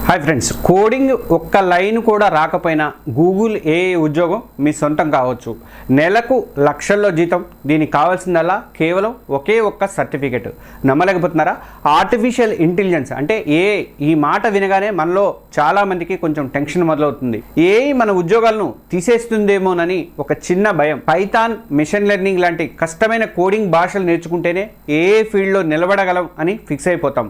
Hi friends, coding ఒక్క line కూడా రాకపోయినా గూగుల్ ఏఐ ఉద్యోగం మీ సొంతం కావచ్చు. నెలకు లక్షల్లో జీతం. దీనికి కావాల్సిందల్లా కేవలం ఒకే ఒక్క సర్టిఫికెట్. నమ్మలేకపోతున్నారా? ఆర్టిఫిషియల్ ఇంటెలిజెన్స్ అంటే ఏఐ. ఈ మాట వినగానే మనలో చాలామందికి కొంచెం టెన్షన్ మొదలవుతుంది. ఏఐ మన ఉద్యోగాలను తీసేస్తుందేమోనని ఒక చిన్న భయం. పైథాన్, మిషన్ లెర్నింగ్ లాంటి కష్టమైన కోడింగ్ భాషలు నేర్చుకుంటేనే ఏఐ ఫీల్డ్లో నిలబడగలం అని ఫిక్స్ అయిపోతాం.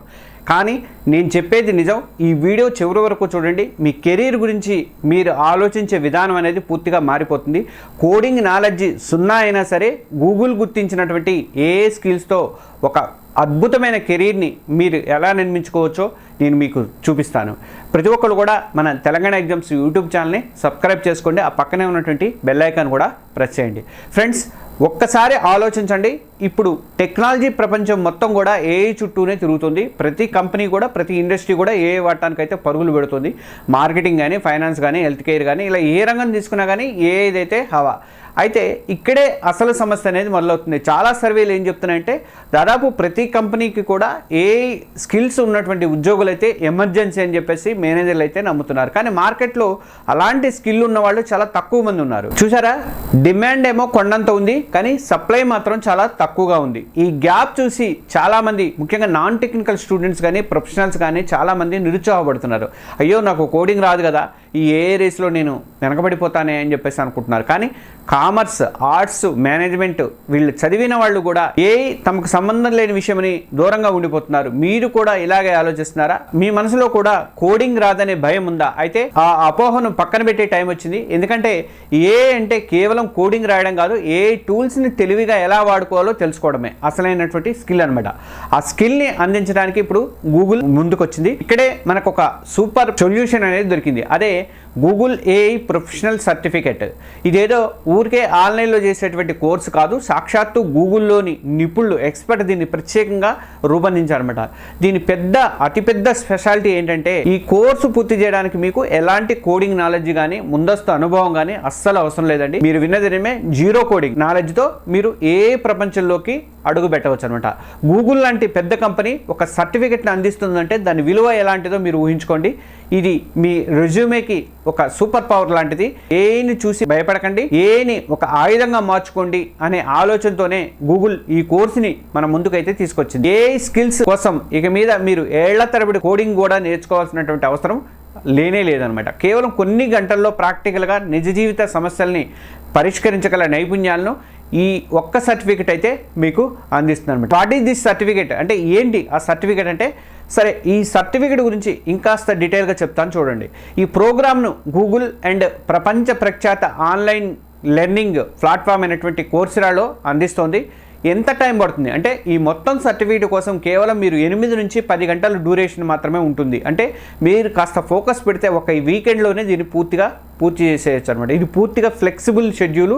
కానీ నేను చెప్పేది నిజం. ఈ వీడియో చివరి వరకు చూడండి. మీ కెరీర్ గురించి మీరు ఆలోచించే విధానం అనేది పూర్తిగా మారిపోతుంది. కోడింగ్ నాలెడ్జ్ సున్నా అయినా సరే గూగుల్ గుర్తించినటువంటి ఏఐ స్కిల్స్తో ఒక అద్భుతమైన కెరీర్ని మీరు ఎలా నిర్మించుకోవచ్చో నేను మీకు చూపిస్తాను. ప్రతి ఒక్కరు కూడా మన తెలంగాణ ఎగ్జామ్స్ యూట్యూబ్ ఛానల్ని సబ్స్క్రైబ్ చేసుకోండి. ఆ పక్కనే ఉన్నటువంటి బెల్ ఐకాన్ కూడా ప్రెస్ చేయండి. ఫ్రెండ్స్, ఒక్కసారి ఆలోచించండి. ఇప్పుడు టెక్నాలజీ ప్రపంచం మొత్తం కూడా ఏఐ చుట్టూనే తిరుగుతుంది. ప్రతి కంపెనీ కూడా, ప్రతి ఇండస్ట్రీ కూడా ఏఐ వాడటానికైతే పరుగులు పెడుతుంది. మార్కెటింగ్ కానీ, ఫైనాన్స్ కానీ, హెల్త్ కేర్ కానీ, ఇలా ఏ రంగం తీసుకున్నా కానీ ఏఐదైతే హవా. అయితే ఇక్కడే అసలు సమస్య అనేది మొదలవుతుంది. చాలా సర్వేలు ఏం చెప్తున్నాయంటే దాదాపు ప్రతి కంపెనీకి కూడా ఏఐ స్కిల్స్ ఉన్నటువంటి ఉద్యోగులు అయితే ఎమర్జెన్సీ అని చెప్పేసి మేనేజర్లు అయితే నమ్ముతున్నారు. కానీ మార్కెట్లో అలాంటి స్కిల్ ఉన్న వాళ్ళు చాలా తక్కువ మంది ఉన్నారు. చూసారా, డిమాండ్ ఏమో కొండంత ఉంది, కానీ సప్లై మాత్రం చాలా తక్కువగా ఉంది. ఈ గ్యాప్ చూసి చాలామంది, ముఖ్యంగా నాన్ టెక్నికల్ స్టూడెంట్స్ కానీ, ప్రొఫెషనల్స్ కానీ చాలామంది నిరుత్సాహపడుతున్నారు. అయ్యో, నాకు కోడింగ్ రాదు కదా, ఈ ఏఐ రేస్లో నేను వెనకబడిపోతానే అని చెప్పేసి అనుకుంటున్నారు. కానీ కామర్స్, ఆర్ట్స్, మేనేజ్మెంట్ వీళ్ళు చదివిన వాళ్ళు కూడా ఏఐ తమకు సంబంధం లేని విషయమని దూరంగా ఉండిపోతున్నారు. మీరు కూడా ఇలాగే ఆలోచిస్తున్నారా? మీ మనసులో కూడా కోడింగ్ రాదనే భయం ఉందా? అయితే ఆ అపోహను పక్కన పెట్టే టైం వచ్చింది. ఎందుకంటే ఏఐ అంటే కేవలం కోడింగ్ రాయడం కాదు, ఏఐ టూల్స్ని తెలివిగా ఎలా వాడుకోవాలో తెలుసుకోవడమే అసలైనటువంటి స్కిల్ అనమాట. ఆ స్కిల్ని అందించడానికి ఇప్పుడు గూగుల్ ముందుకు వచ్చింది. ఇక్కడే మనకు ఒక సూపర్ సొల్యూషన్ అనేది దొరికింది. అదే గూగుల్ ఏఐ ప్రొఫెషనల్ సర్టిఫికెట్. ఇదేదో ఊరికే ఆన్లైన్లో చేసేటువంటి కోర్సు కాదు, సాక్షాత్తు గూగుల్లోని నిపుణులు, ఎక్స్పర్ట్ దీన్ని ప్రత్యేకంగా రూపొందించారన్నమాట. దీని అతిపెద్ద స్పెషాలిటీ ఏంటంటే ఈ కోర్సు పూర్తి చేయడానికి మీకు ఎలాంటి కోడింగ్ నాలెడ్జ్ కానీ, ముందస్తు అనుభవం కానీ అస్సలు అవసరం లేదండి. మీరు విన్నదేమే, జీరో కోడింగ్ నాలెడ్జ్తో మీరు ఏ ప్రపంచంలోకి అడుగు పెట్టవచ్చు అనమాట. గూగుల్ లాంటి పెద్ద కంపెనీ ఒక సర్టిఫికెట్ని అందిస్తుందంటే దాని విలువ ఎలాంటిదో మీరు ఊహించుకోండి. ఇది మీ రెజ్యూమేకి ఒక సూపర్ పవర్ లాంటిది. ఏఐని చూసి భయపడకండి, ఏఐని ఒక ఆయుధంగా మార్చుకోండి అనే ఆలోచనతోనే గూగుల్ ఈ కోర్సుని మన ముందుకైతే తీసుకొచ్చింది. ఏఐ స్కిల్స్ కోసం ఇక మీద మీరు ఏళ్ల తరబడి కోడింగ్ కూడా నేర్చుకోవాల్సినటువంటి అవసరం లేదనమాట. కేవలం కొన్ని గంటల్లో ప్రాక్టికల్గా నిజ జీవిత సమస్యల్ని పరిష్కరించగల నైపుణ్యాలను ఈ ఒక్క సర్టిఫికెట్ అయితే మీకు అందిస్తుంది అనమాట. వాట్ ఈస్ దిస్ సర్టిఫికెట్ అంటే ఏంటి? ఆ సర్టిఫికెట్ అంటే, సరే, ఈ సర్టిఫికెట్ గురించి ఇంకాస్త డీటెయిల్గా చెప్తాను చూడండి. ఈ ప్రోగ్రామ్ను గూగుల్ అండ్ ప్రపంచ ప్రఖ్యాత ఆన్లైన్ లెర్నింగ్ ప్లాట్ఫామ్ అయినటువంటి కోర్సెరాలో అందిస్తోంది. ఎంత టైం పడుతుంది అంటే, ఈ మొత్తం సర్టిఫికేట్ కోసం కేవలం మీరు 8 నుంచి 10 గంటల డ్యూరేషన్ మాత్రమే ఉంటుంది. అంటే మీరు కాస్త ఫోకస్ పెడితే ఒక వీకెండ్లోనే దీన్ని పూర్తి చేసేయచ్చు అనమాట. ఇది పూర్తిగా ఫ్లెక్సిబుల్ షెడ్యూలు.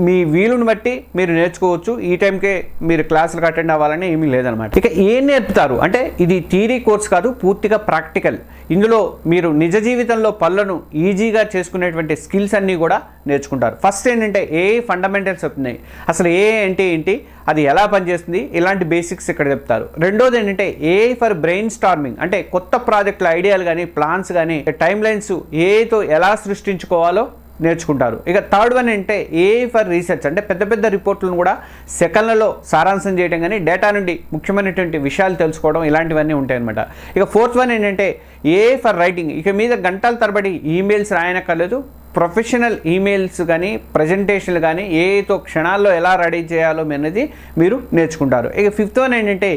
మీ వీలుని బట్టి మీరు నేర్చుకోవచ్చు. ఈ టైంకే మీరు క్లాసులకు అటెండ్ అవ్వాలని ఏమీ లేదనమాట. ఇక ఏం నేర్పుతారు అంటే, ఇది థియరీ కోర్స్ కాదు, పూర్తిగా ప్రాక్టికల్. ఇందులో మీరు నిజ జీవితంలో పనులను ఈజీగా చేసుకునేటువంటి స్కిల్స్ అన్నీ కూడా నేర్చుకుంటారు. ఫస్ట్ ఏంటంటే ఏఐ ఫండమెంటల్స్ చెప్తున్నాయి. అసలు ఏఐ అంటే ఏంటి, అది ఎలా పనిచేస్తుంది, ఇలాంటి బేసిక్స్ ఇక్కడ చెప్తారు. రెండోది ఏంటంటే ఏఐ ఫర్ బ్రెయిన్ స్టార్మింగ్, అంటే కొత్త ప్రాజెక్టుల ఐడియాలు కానీ, ప్లాన్స్ కానీ, టైమ్ లైన్స్ ఏఐతో ఎలా సృష్టించుకోవాలో నేర్చుకుంటారు. ఇక థర్డ్ వన్ అంటే ఏఐ ఫర్ రీసెర్చ్, అంటే పెద్ద రిపోర్ట్లను కూడా సెకండ్లలో సారాంశం చేయడం కానీ, డేటా నుండి ముఖ్యమైనటువంటి విషయాలు తెలుసుకోవడం, ఇలాంటివన్నీ ఉంటాయి అనమాట. ఇక ఫోర్త్ వన్ ఏంటంటే ఏఐ ఫర్ రైటింగ్. ఇక మీద గంటల తరబడి ఈమెయిల్స్ రాయనక్కర్లేదు. ప్రొఫెషనల్ ఈమెయిల్స్ కానీ, ప్రజెంటేషన్లు కానీ ఏఐతో క్షణాల్లో ఎలా రెడీ చేయాలో అనేది మీరు నేర్చుకుంటారు. ఇక ఫిఫ్త్ వన్ ఏంటంటే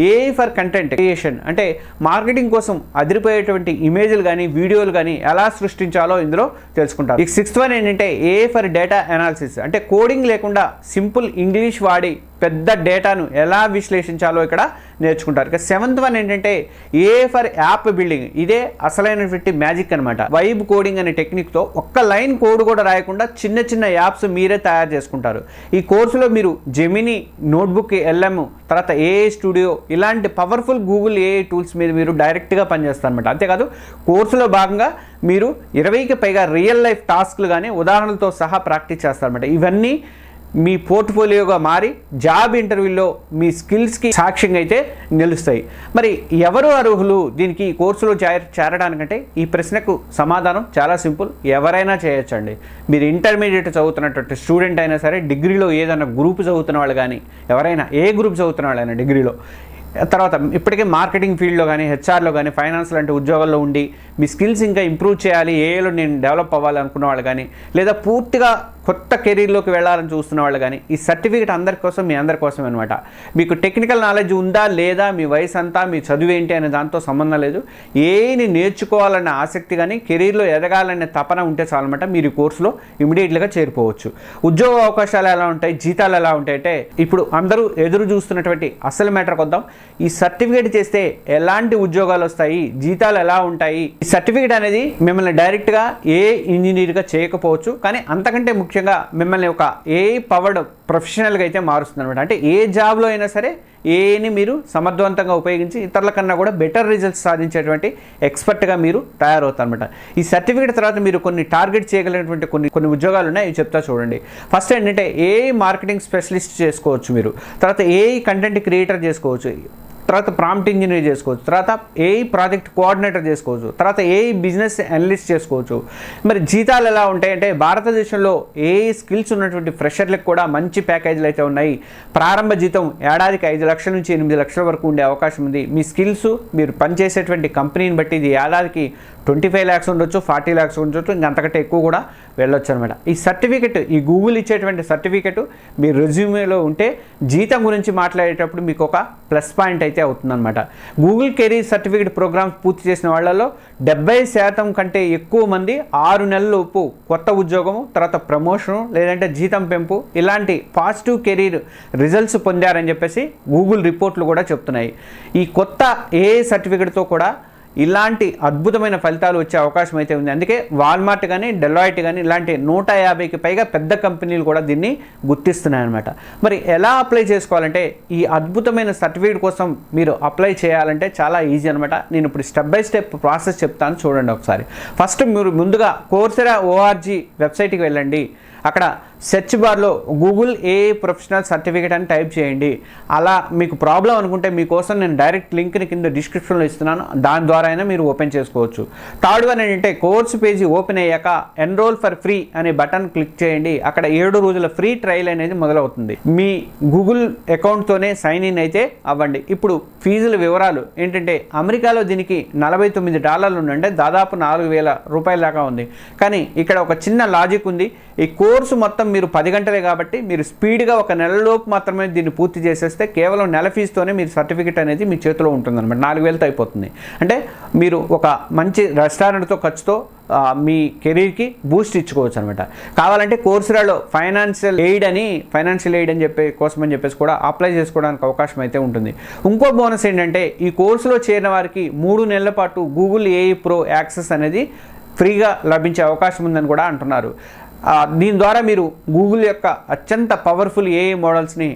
ఏఐ ఫర్ కంటెంట్ క్రియేషన్, అంటే మార్కెటింగ్ కోసం అదిరిపోయేటువంటి ఇమేజ్లు కానీ, వీడియోలు కానీ ఎలా సృష్టించాలో ఇందులో తెలుసుకుంటారు. ఇక సిక్స్త్ వన్ ఏంటంటే ఏఐ ఫర్ డేటా అనాలిసిస్, అంటే కోడింగ్ లేకుండా సింపుల్ ఇంగ్లీష్ వాడి పెద్ద డేటాను ఎలా విశ్లేషించాలో ఇక్కడ నేర్చుకుంటారు. ఇక సెవెంత్ వన్ ఏంటంటే ఏఐ ఫర్ యాప్ బిల్డింగ్. ఇదే అసలైనటువంటి మ్యాజిక్ అనమాట. వైబ్ కోడింగ్ అనే టెక్నిక్తో ఒక్క లైన్ కోడ్ కూడా రాయకుండా చిన్న యాప్స్ మీరే తయారు చేసుకుంటారు. ఈ కోర్సులో మీరు జెమిని, నోట్బుక్ LM, తర్వాత ఏఐ స్టూడియో, ఇలాంటి పవర్ఫుల్ గూగుల్ ఏఐ టూల్స్ మీద మీరు డైరెక్ట్గా పనిచేస్తారు అనమాట. అంతేకాదు కోర్సులో భాగంగా మీరు 20కి పైగా రియల్ లైఫ్ టాస్క్లు కానీ ఉదాహరణలతో సహా ప్రాక్టీస్ చేస్తారన్నమాట. ఇవన్నీ మీ పోర్ట్ఫోలియోగా మారి జాబ్ ఇంటర్వ్యూలో మీ స్కిల్స్కి సాక్ష్యంగా అయితే నిలుస్తాయి. మరి ఎవరు అర్హులు దీనికి ఈ కోర్సులో చేరడానికంటే ఈ ప్రశ్నకు సమాధానం చాలా సింపుల్. ఎవరైనా చేయొచ్చండి. మీరు ఇంటర్మీడియట్ చదువుతున్నటువంటి స్టూడెంట్ అయినా సరే, డిగ్రీలో ఏదైనా గ్రూప్ చదువుతున్న వాళ్ళు కానీ, ఎవరైనా ఏ గ్రూప్ చదువుతున్న వాళ్ళైనా డిగ్రీలో, తర్వాత ఇప్పటికే మార్కెటింగ్ ఫీల్డ్లో కానీ, హెచ్ఆర్లో కానీ, ఫైనాన్స్ లాంటి ఉద్యోగాల్లో ఉండి మీ స్కిల్స్ ఇంకా ఇంప్రూవ్ చేయాలి, ఏఏలో నేను డెవలప్ అవ్వాలి అనుకున్న వాళ్ళు కానీ, లేదా పూర్తిగా కొత్త కెరీర్లోకి వెళ్ళాలని చూస్తున్న వాళ్ళు కానీ, ఈ సర్టిఫికేట్ అందరి కోసం, మీ అందరి కోసం అనమాట. మీకు టెక్నికల్ నాలెడ్జ్ ఉందా లేదా, మీ వయసు అంతా, మీ చదువు ఏంటి అనే దాంతో సంబంధం లేదు. ఏని నేర్చుకోవాలనే ఆసక్తి కానీ, కెరీర్లో ఎదగాలనే తపన ఉంటే చాలన్నమాట. మీరు ఈ కోర్సులో ఇమీడియట్గా చేరిపోవచ్చు. ఉద్యోగ అవకాశాలు ఎలా ఉంటాయి, జీతాలు ఎలా ఉంటాయి అంటే, ఇప్పుడు అందరూ ఎదురు చూస్తున్నటువంటి అసలు మ్యాటర్కి వద్దాం. ఈ సర్టిఫికేట్ చేస్తే ఎలాంటి ఉద్యోగాలు వస్తాయి, జీతాలు ఎలా ఉంటాయి. ఈ సర్టిఫికేట్ అనేది మిమ్మల్ని డైరెక్ట్గా ఏ ఇంజనీర్గా చేయకపోవచ్చు, కానీ అంతకంటే ముఖ్యంగా మిమ్మల్ని ఒక ఏ పవర్డ్ ప్రొఫెషనల్గా అయితే మారుస్తుంది అనమాట. అంటే ఏ జాబ్లో అయినా సరే ఏని మీరు సమర్థవంతంగా ఉపయోగించి ఇతరుల కన్నా కూడా బెటర్ రిజల్ట్స్ సాధించేటువంటి ఎక్స్పర్ట్గా మీరు తయారవుతారు అనమాట. ఈ సర్టిఫికేట్ తర్వాత మీరు కొన్ని టార్గెట్ చేయగలిగినటువంటి కొన్ని ఉద్యోగాలు ఉన్నాయి, ఇవి చెప్తా చూడండి. ఫస్ట్ ఏంటంటే ఏఐ మార్కెటింగ్ స్పెషలిస్ట్ చేసుకోవచ్చు మీరు. తర్వాత ఏఐ కంటెంట్ క్రియేటర్ చేసుకోవచ్చు. తర్వాత ప్రాంప్ట్ ఇంజనీర్ చేసుకోవచ్చు. తర్వాత ఏఐ ప్రాజెక్ట్ కోఆర్డినేటర్ చేసుకోవచ్చు. తర్వాత ఏఐ బిజినెస్ అనలిస్ట్ చేసుకోవచ్చు. మరి జీతాలు ఎలా ఉంటాయంటే, భారతదేశంలో ఏఐ స్కిల్స్ ఉన్నటువంటి ఫ్రెషర్లకు కూడా మంచి ప్యాకేజీలు అయితే ఉన్నాయి. ప్రారంభ జీతం ఏడాదికి 5 లక్షల నుంచి 8 లక్షల వరకు ఉండే అవకాశం ఉంది. మీ స్కిల్స్, మీరు పనిచేసేటువంటి కంపెనీని బట్టి ఇది ఏడాదికి 25 lakhs ఉండొచ్చు, 40 lakhs ఉండొచ్చు, ఇంకా అంతకంటే ఎక్కువ కూడా వెళ్ళొచ్చు అనమాట. ఈ సర్టిఫికెట్, ఈ గూగుల్ ఇచ్చేటువంటి సర్టిఫికెట్ మీ రెజ్యూమేలో ఉంటే జీతం గురించి మాట్లాడేటప్పుడు మీకు ఒక ప్లస్ పాయింట్ అయితే అవుతుందన్నమాట. గూగుల్ కెరీర్ సర్టిఫికేట్ ప్రోగ్రామ్ పూర్తి చేసిన వాళ్ళలో 70% కంటే ఎక్కువ మంది 6 నెలలలోపు కొత్త ఉద్యోగము, తర్వాత ప్రమోషను, లేదంటే జీతం పెంపు, ఇలాంటి పాజిటివ్ కెరీర్ రిజల్ట్స్ పొందారని చెప్పేసి గూగుల్ రిపోర్ట్లు కూడా చెప్తున్నాయి. ఈ కొత్త ఏఐ సర్టిఫికేట్తో కూడా ఇలాంటి అద్భుతమైన ఫలితాలు వచ్చే అవకాశం అయితే ఉంది. అందుకే వాల్మార్ట్ కానీ, డెలాయిట్ కానీ ఇలాంటి 150కి పైగా పెద్ద కంపెనీలు కూడా దీన్ని గుర్తిస్తున్నాయన్నమాట. మరి ఎలా అప్లై చేసుకోవాలంటే, ఈ అద్భుతమైన సర్టిఫికేట్ కోసం మీరు అప్లై చేయాలంటే చాలా ఈజీ అనమాట. నేను ఇప్పుడు స్టెప్ బై స్టెప్ ప్రాసెస్ చెప్తాను, చూడండి ఒకసారి. ఫస్ట్ మీరు ముందుగా coursera.org వెబ్సైట్కి వెళ్ళండి. అక్కడ సెర్చ్ బార్లో గూగుల్ ఏఐ ప్రొఫెషనల్ సర్టిఫికేట్ అని టైప్ చేయండి. అలా మీకు ప్రాబ్లం అనుకుంటే మీకోసం నేను డైరెక్ట్ లింక్ని కింద డిస్క్రిప్షన్లో ఇస్తున్నాను, దాని ద్వారా అయినా మీరు ఓపెన్ చేసుకోవచ్చు. థర్డ్ వన్ ఏంటంటే, కోర్సు పేజీ ఓపెన్ అయ్యాక ఎన్రోల్ ఫర్ ఫ్రీ అనే బటన్ క్లిక్ చేయండి. అక్కడ 7 రోజుల ఫ్రీ ట్రయల్ అనేది మొదలవుతుంది. మీ గూగుల్ అకౌంట్తోనే సైన్ ఇన్ అయితే అవ్వండి. ఇప్పుడు ఫీజుల వివరాలు ఏంటంటే, అమెరికాలో దీనికి $49 ఉంది, అంటే దాదాపు 4,000 రూపాయల దాకా ఉంది. కానీ ఇక్కడ ఒక చిన్న లాజిక్ ఉంది. ఈ కోర్సు మొత్తం మీరు 10 గంటలే కాబట్టి మీరు స్పీడ్గా ఒక నెలలోపు మాత్రమే దీన్ని పూర్తి చేసేస్తే కేవలం నెల ఫీజుతోనే మీరు సర్టిఫికేట్ అనేది మీ చేతిలో ఉంటుందన్నమాట. 4,000తో అయిపోతుంది. అంటే మీరు ఒక మంచి రెస్టారెంట్తో ఖర్చుతో మీ కెరీర్కి బూస్ట్ ఇచ్చుకోవచ్చు అనమాట. కావాలంటే కోర్సురాలో ఫైనాన్షియల్ ఎయిడ్ అని చెప్పేసి కూడా అప్లై చేసుకోవడానికి అవకాశం అయితే ఉంటుంది. ఇంకో బోనస్ ఏంటంటే, ఈ కోర్సులో చేరిన వారికి 3 నెలల పాటు గూగుల్ ఏఐ ప్రో యాక్సెస్ అనేది ఫ్రీగా లభించే అవకాశం ఉందని కూడా అంటున్నారు. దీని ద్వారా మీరు గూగుల్ యొక్క అత్యంత పవర్ఫుల్ ఏఐ మోడల్స్ని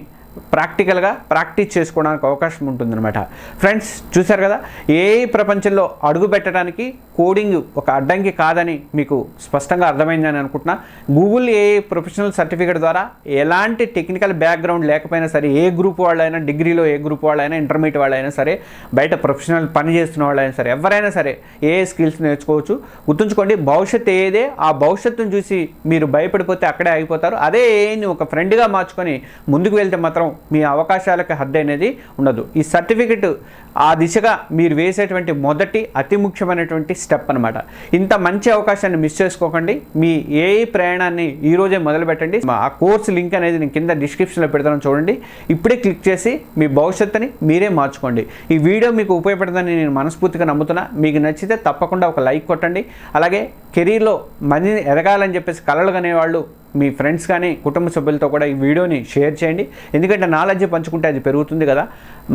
ప్రాక్టీస్ చేసుకోవడానికి అవకాశం ఉంటుందన్నమాట. ఫ్రెండ్స్, చూశారు కదా, ఏఐ ప్రపంచంలో అడుగు పెట్టడానికి కోడింగ్ ఒక అడ్డంకి కాదని మీకు స్పష్టంగా అర్థమైందని అనుకుంటున్నా. గూగుల్ ఏఐ ప్రొఫెషనల్ సర్టిఫికేట్ ద్వారా ఎలాంటి టెక్నికల్ బ్యాక్గ్రౌండ్ లేకపోయినా సరే, ఏ గ్రూప్ వాళ్ళైనా, డిగ్రీలో ఏ గ్రూప్ వాళ్ళైనా, ఇంటర్మీడియట్ వాళ్ళైనా సరే, బయట ప్రొఫెషనల్ పని చేస్తున్న వాళ్ళైనా సరే, ఎవరైనా సరే ఏఐ స్కిల్స్ నేర్చుకోవచ్చు. గుర్తుంచుకోండి, భవిష్యత్తు ఏదే, ఆ భవిష్యత్తును చూసి మీరు భయపడిపోతే అక్కడే ఆగిపోతారు. అదే ఏఐని ఒక ఫ్రెండ్గా మార్చుకొని ముందుకు వెళ్తే మాత్రం మీ అవకాశాలకు హద్దు అనేది ఉండదు. ఈ సర్టిఫికెట్ ఆ దిశగా మీరు వేసేటువంటి మొదటి అతి ముఖ్యమైనటువంటి స్టెప్ అనమాట. ఇంత మంచి అవకాశాన్ని మిస్ చేసుకోకండి. మీ ఏఐ ప్రయాణాన్ని ఈరోజే మొదలు పెట్టండి. ఆ కోర్సు లింక్ అనేది నేను కింద డిస్క్రిప్షన్లో పెడతాను, చూడండి. ఇప్పుడే క్లిక్ చేసి మీ భవిష్యత్తుని మీరే మార్చుకోండి. ఈ వీడియో మీకు ఉపయోగపడుతుందని నేను మనస్ఫూర్తిగా నమ్ముతున్నా. మీకు నచ్చితే తప్పకుండా ఒక లైక్ కొట్టండి. అలాగే కెరీర్లో మందిని ఎదగాలని చెప్పేసి కలలు కనేవాళ్ళు మీ ఫ్రెండ్స్ కానీ కుటుంబ సభ్యులతో కూడా ఈ వీడియోని షేర్ చేయండి. ఎందుకంటే నాలెడ్జ్ పంచుకుంటే అది పెరుగుతుంది కదా.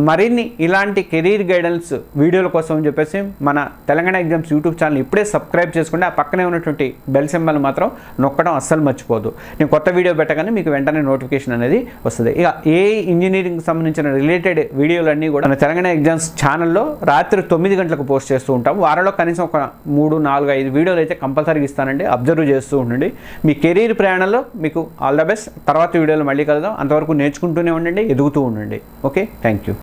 మరిన్ని ఇలాంటి కెరీర్ గైడెన్స్ వీడియోల కోసం అని చెప్పేసి మన తెలంగాణ ఎగ్జామ్స్ యూట్యూబ్ ఛానల్ ఇప్పుడే సబ్స్క్రైబ్ చేసుకుంటే ఆ పక్కనే ఉన్నటువంటి బెల్ సింబల్ మాత్రం నొక్కడం అస్సలు మర్చిపోదు. నేను కొత్త వీడియో పెట్టగానే మీకు వెంటనే నోటిఫికేషన్ అనేది వస్తుంది. ఇక ఏ ఇంజనీరింగ్ సంబంధించిన రిలేటెడ్ వీడియోలన్నీ కూడా మన తెలంగాణ ఎగ్జామ్స్ ఛానల్లో రాత్రి 9 గంటలకు పోస్ట్ చేస్తూ ఉంటాం. వారంలో కనీసం ఒక 3, 4, 5 వీడియోలు అయితే కంపల్సరీగా ఇస్తానండి. అబ్జర్వ్ చేస్తూ ఉండండి. మీ కెరీర్ ప్రయాణంలో మీకు ఆల్ ద బెస్ట్. తర్వాత వీడియోలో మళ్ళీ కలుద్దాం. అంతవరకు నేర్చుకుంటూనే ఉండండి, ఎదుగుతూ ఉండండి. Okay, thank you.